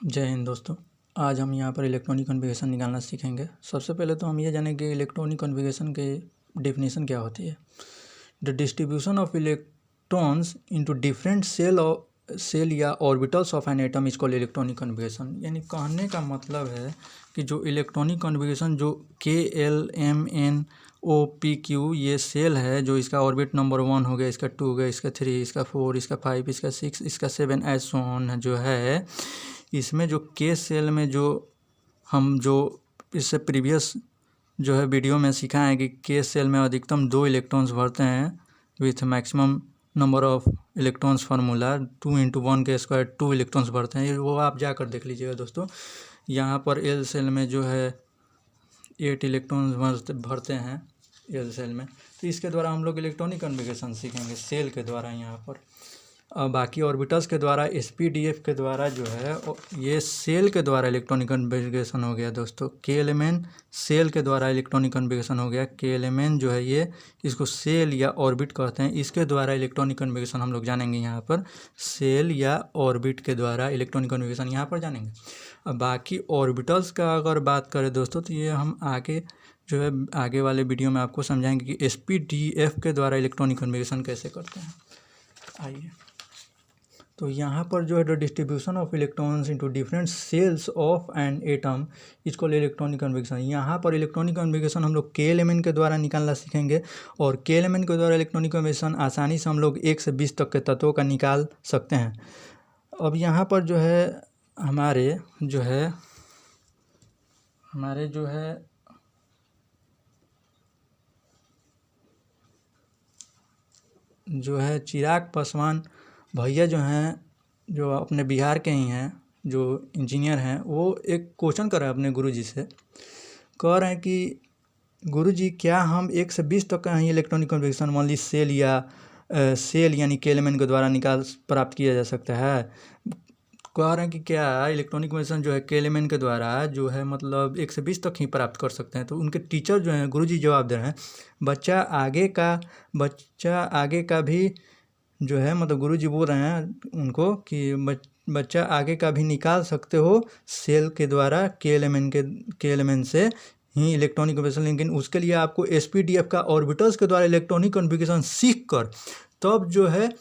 जय हिंद दोस्तों। आज हम यहाँ पर इलेक्ट्रॉनिक कन्फिगरेशन निकालना सीखेंगे। सबसे पहले तो हम ये जानेंगे कि इलेक्ट्रॉनिक कन्फिगरेशन के डेफिनेशन क्या होती है। The distribution of electrons into different shell या orbitals of an atom is called electronic configuration. यानी कहने का मतलब है कि जो इलेक्ट्रॉनिक कन्फिगरेशन जो KLMNOPQ ये सेल है, जो इसका ऑर्बिट नंबर 1 हो गया, इसका 2 हो गया, इसका 3, इसका 4, इसका 5, इसका 6, इसका 7 एज सो ऑन जो है, इसमें जो के सेल में जो इससे प्रीवियस जो है वीडियो में सीखा है कि के सेल में अधिकतम 2 इलेक्ट्रॉन्स भरते हैं with maximum number of electrons formula 2 × 1 के स्क्वायर 2 इलेक्ट्रॉन्स भरते हैं। वो आप जाकर देख लीजिएगा दोस्तों। यहाँ पर एल सेल में जो है 8 इलेक्ट्रॉन्स भरते हैं एल सेल में। तो इसके द्वारा हम लोग इलेक्ट्रॉनिक कन्फिगरेशन सीखेंगे सेल के द्वारा। यहाँ पर बाकी ऑर्बिटल्स के द्वारा SPDF के द्वारा जो है ये सेल के द्वारा इलेक्ट्रॉनिक कन्फिगरेशन हो गया दोस्तों। KLMN सेल के द्वारा इलेक्ट्रॉनिक कन्फिगरेशन हो गया। KLMN जो है ये इसको सेल या ऑर्बिट कहते हैं, इसके द्वारा इलेक्ट्रॉनिक कन्फिगरेशन हम लोग जानेंगे। यहाँ पर सेल या ऑर्बिट के द्वारा इलेक्ट्रॉनिक कन्फिगरेशन यहाँ पर जानेंगे। अब बाकी ऑर्बिटल्स का अगर बात करें दोस्तों, तो ये हम आगे जो है आगे वाले वीडियो में आपको समझाएंगे कि SPDF के द्वारा इलेक्ट्रॉनिक कन्फिगरेशन कैसे करते हैं। आइए, तो यहाँ पर जो है the distribution of electrons into different cells of an atom is called electronic configuration. यहाँ पर इलेक्ट्रॉनिक कन्फिगरेशन हम लोग KLMN के द्वारा निकालना सीखेंगे, और KLMN के द्वारा इलेक्ट्रॉनिक कन्फिगरेशन आसानी से हम लोग 1 से 20 तक के तत्वों का निकाल सकते हैं। अब यहाँ पर जो है हमारे जो है चिराग पासवान भैया जो हैं, जो अपने बिहार के ही हैं, जो इंजीनियर हैं, वो एक क्वेश्चन कर रहे हैं अपने गुरुजी से। कह रहे हैं कि गुरुजी क्या हम 1 से 20 तक का ही इलेक्ट्रॉनिक कन्फिगरेशन मान ली सेल यानी KLMN के द्वारा प्राप्त किया जा सकता है। कह रहे हैं कि क्या इलेक्ट्रॉनिक कन्फिगरेशन जो है KLMN के द्वारा जो है मतलब 1 से 20 तक ही प्राप्त कर सकते हैं। तो उनके टीचर जो हैं गुरुजी जवाब दे रहे हैं, बच्चा आगे का भी जो है मतलब गुरुजी बोल रहे हैं उनको कि बच्चा आगे का भी निकाल सकते हो सेल के द्वारा KLMN से ही इलेक्ट्रॉनिक कन्फिगरेशन, लेकिन उसके लिए आपको SPDF का ऑर्बिटल्स के द्वारा इलेक्ट्रॉनिक कन्फिगरेशन सीख कर तब जो है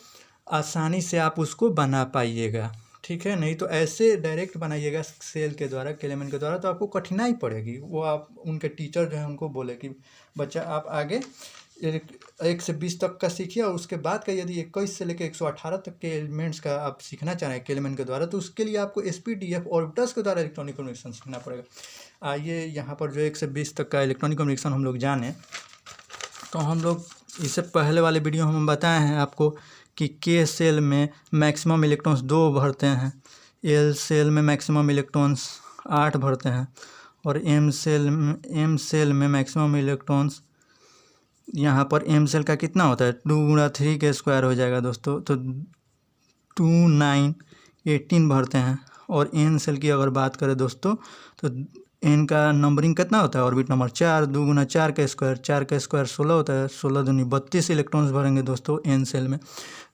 आसानी से आप उसको बना पाइएगा, ठीक है। नहीं तो ऐसे डायरेक्ट बनाइएगा सेल के द्वारा KLMN के द्वारा तो आपको कठिनाई पड़ेगी। वो आप उनके टीचर जो है उनको बोले कि बच्चा आप आगे 1 से 20 तक का सीखिए, और उसके बाद का यदि 21 से लेकर 118 तक के एलिमेंट्स का आप सीखना चाह रहे हैं KLMN के द्वारा, तो उसके लिए आपको SPDF ऑर्बिटल्स के द्वारा इलेक्ट्रॉनिक कन्फिगरेशन सीखना पड़ेगा। आइए यहाँ पर जो 1 से 20 तक का इलेक्ट्रॉनिक कन्फिगरेशन हम लोग जाने, तो हम लोग इससे पहले वाले वीडियो में हम बताए हैं आपको कि K सेल में मैक्सिमम इलेक्ट्रॉन्स 2 भरते हैं, L सेल में मैक्सिमम इलेक्ट्रॉन्स 8 भरते हैं, और M सेल में मैक्सिमम इलेक्ट्रॉन्स यहाँ पर M सेल का कितना होता है 2 × 3 के स्क्वायर हो जाएगा दोस्तों, तो 2 9 18 भरते हैं। और N सेल की अगर बात करें दोस्तों, तो N का नंबरिंग कितना होता है ऑर्बिट नंबर 4, 2 × 4 का स्क्वायर 4 का स्क्वायर 16 होता है, 16 दूनी 32 इलेक्ट्रॉन्स भरेंगे दोस्तों N सेल में।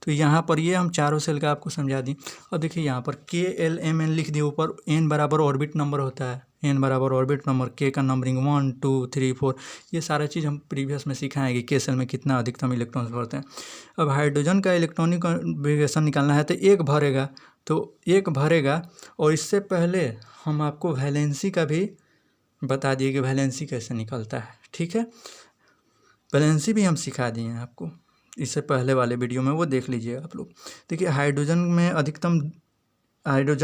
तो यहाँ पर ये हम चारों सेल का आपको समझा दी। और देखिए यहाँ पर KLMN लिख दिए ऊपर, N बराबर ऑर्बिट नंबर होता है, N बराबर ऑर्बिट नंबर, K का नंबरिंग 1 2 3 4, ये सारा चीज़ हम प्रीवियस में सीखा है कि K सेल में कितना अधिकतम इलेक्ट्रॉन्स भरते हैं। अब हाइड्रोजन का इलेक्ट्रॉनिक कन्फिगरेशन निकालना है, तो एक भरेगा। और इससे पहले हम आपको वैलेंसी का भी बता दिए कि वैलेंसी कैसे निकलता है, ठीक है। वैलेंसी भी हम सिखा दिए हैं आपको इससे पहले वाले वीडियो में, वो देख लीजिए आप लोग। देखिए हाइड्रोजन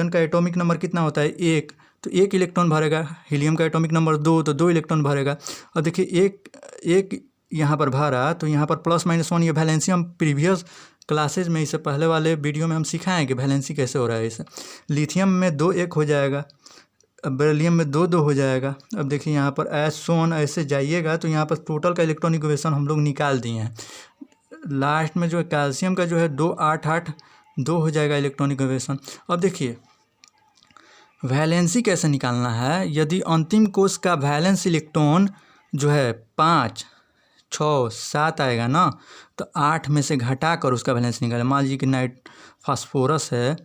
का एटॉमिक नंबर कितना होता है 1, तो 1 इलेक्ट्रॉन भरेगा। हीलियम का एटॉमिक नंबर 2, तो 2 इलेक्ट्रॉन भरेगा। और देखिए एक यहाँ पर भरा, तो यहाँ पर +-1 ये वैलेंसी हम प्रीवियस क्लासेज में इससे पहले वाले वीडियो में हम सिखाएँ कि वैलेंसी कैसे हो रहा है इसे। लिथियम में 2 1 हो जाएगा, अब बेरिलियम में 2 2 हो जाएगा। अब देखिए यहाँ पर ऐसे जाइएगा, तो यहाँ पर टोटल का इलेक्ट्रॉनिक कन्फिगरेशन हम लोग निकाल दिए हैं। लास्ट में जो है कैल्शियम का जो है 2 8 8 2 हो जाएगा इलेक्ट्रॉनिक कन्फिगरेशन। अब देखिए वैलेंसी कैसे निकालना है। यदि अंतिम कोष का वैलेंस इलेक्ट्रॉन जो है 5 6 7 आएगा ना, तो 8 में से घटा कर उसका वैलेंस निकालें। मान लीजिए कि फास्फोरस है,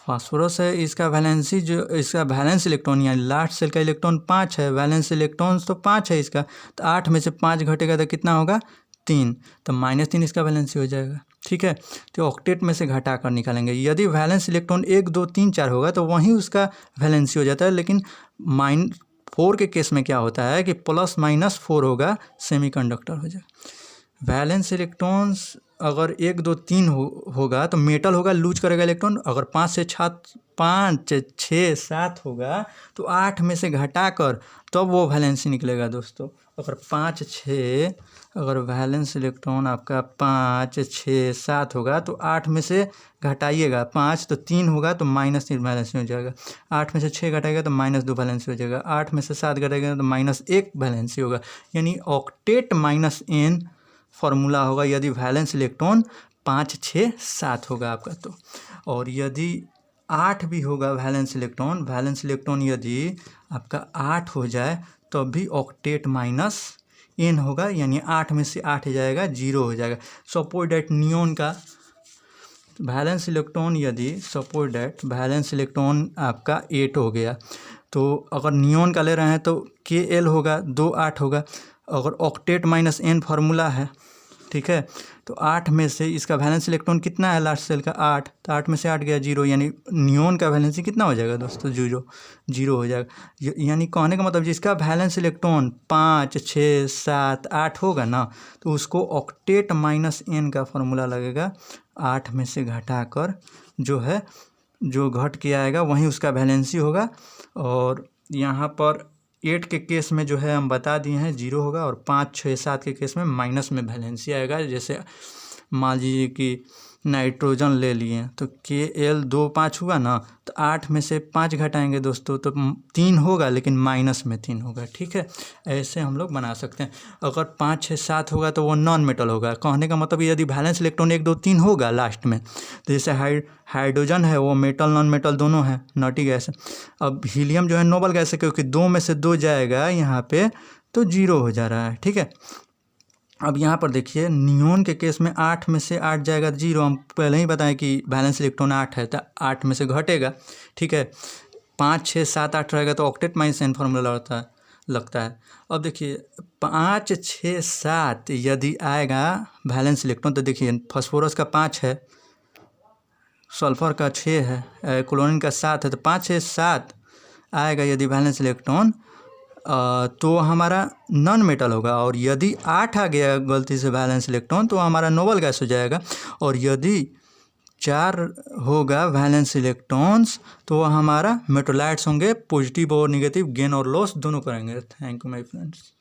फास्फोरस है, इसका वैलेंसी जो इसका वैलेंस इलेक्ट्रॉन यानी लास्ट सेल का इलेक्ट्रॉन 5 है, वैलेंस इलेक्ट्रॉन तो 5 है इसका, तो 8 में से 5 घटेगा तो कितना होगा 3, तो -3 इसका वैलेंसी हो जाएगा। ठीक है, तो ऑक्टेट में से घटा कर निकालेंगे। यदि वैलेंस इलेक्ट्रॉन 1 2 3 4 होगा तो वहीं उसका वैलेंसी हो जाता है, लेकिन -4 के केस में क्या होता है कि +-4 होगा, सेमीकंडक्टर हो जाएगा। वैलेंस इलेक्ट्रॉन्स अगर 1 2 3 होगा तो मेटल होगा, लूज करेगा इलेक्ट्रॉन। अगर 5 6 7 होगा तो 8 में से घटाकर तब वो वैलेंसी निकलेगा दोस्तों। अगर 5 6 अगर वैलेंस इलेक्ट्रॉन आपका 5 6 7 होगा तो 8 में से घटाइएगा 5 तो 3 होगा तो -3 वैलेंसी हो जाएगा। 8 में से 6 घटाएगा तो -2 वैलेंसी हो जाएगा। 8 में से 7 घटाएगा तो -1 वैलेंसी होगा, यानी ऑक्टेट -n फार्मूला होगा यदि वैलेंस इलेक्ट्रॉन 5 6 7 होगा आपका तो। और यदि 8 भी होगा वैलेंस इलेक्ट्रॉन यदि आपका 8 हो जाए तो भी ऑक्टेट -n होगा, यानी 8 में से 8 जाएगा 0 हो जाएगा। सपोज डैट नियोन का वैलेंस इलेक्ट्रॉन यदि सपोज डैट वैलेंस इलेक्ट्रॉन आपका 8 हो गया, तो अगर नियोन का ले रहे हैं तो Kl होगा 2 8 होगा। अगर ऑक्टेट -n फार्मूला है, ठीक है, तो 8 में से इसका वैलेंस इलेक्ट्रॉन कितना है लास्ट सेल का 8, तो 8 में से 8 गया 0, यानी नियोन का वैलेंसी कितना हो जाएगा दोस्तों 0 हो जाएगा। यानी कहने का मतलब जिसका वैलेंस इलेक्ट्रॉन 5 6 7 8 होगा ना, तो उसको ऑक्टेट -n का फार्मूला लगेगा। 8 में से घटाकर जो घट के आएगा वहीं उसका वैलेंसी होगा। और यहाँ पर 8 के केस में जो है हम बता दिए हैं 0 होगा, और 5 6 7 के केस में माइनस में वैलेंसी आएगा। जैसे मान लीजिए कि नाइट्रोजन ले लिए तो Kl 2 5 हुआ ना, तो 8 में से 5 घटाएंगे दोस्तों तो 3 होगा, लेकिन -3 होगा। ठीक है, ऐसे हम लोग बना सकते हैं। अगर 5 6 7 होगा तो वो नॉन मेटल होगा। कहने का मतलब यदि वैलेंस इलेक्ट्रॉन 1 2 3 होगा लास्ट में, तो जैसे हाइड्रोजन है वो मेटल नॉन मेटल दोनों है, नॉटी गैस है। अब हीलियम जो है नोबल गैस है, क्योंकि 2 में से 2 जाएगा यहाँ पे तो 0 हो जा रहा है। ठीक है, अब यहाँ पर देखिए नियोन के केस में 8 में से 8 जाएगा 0। हम पहले ही बताएं कि वैलेंस इलेक्ट्रॉन 8 है तो 8 में से घटेगा। ठीक है, 5 6 7 8 रहेगा तो ऑक्टेट -n फार्मूला लगता है। अब देखिए 5 6 7 यदि आएगा वैलेंस इलेक्ट्रॉन, तो देखिए फास्फोरस का 5 है, सल्फर का 6 है, क्लोरीन का 7 है, तो 5 6 7 आएगा यदि वैलेंस इलेक्ट्रॉन तो हमारा नॉन मेटल होगा। और यदि 8 आ गया गलती से वैलेंस इलेक्ट्रॉन तो हमारा नोबल गैस हो जाएगा। और यदि 4 होगा वैलेंस इलेक्ट्रॉन्स तो हमारा मेटोलाइट्स होंगे, पॉजिटिव और नेगेटिव गेन और लॉस दोनों करेंगे। Thank you my friends.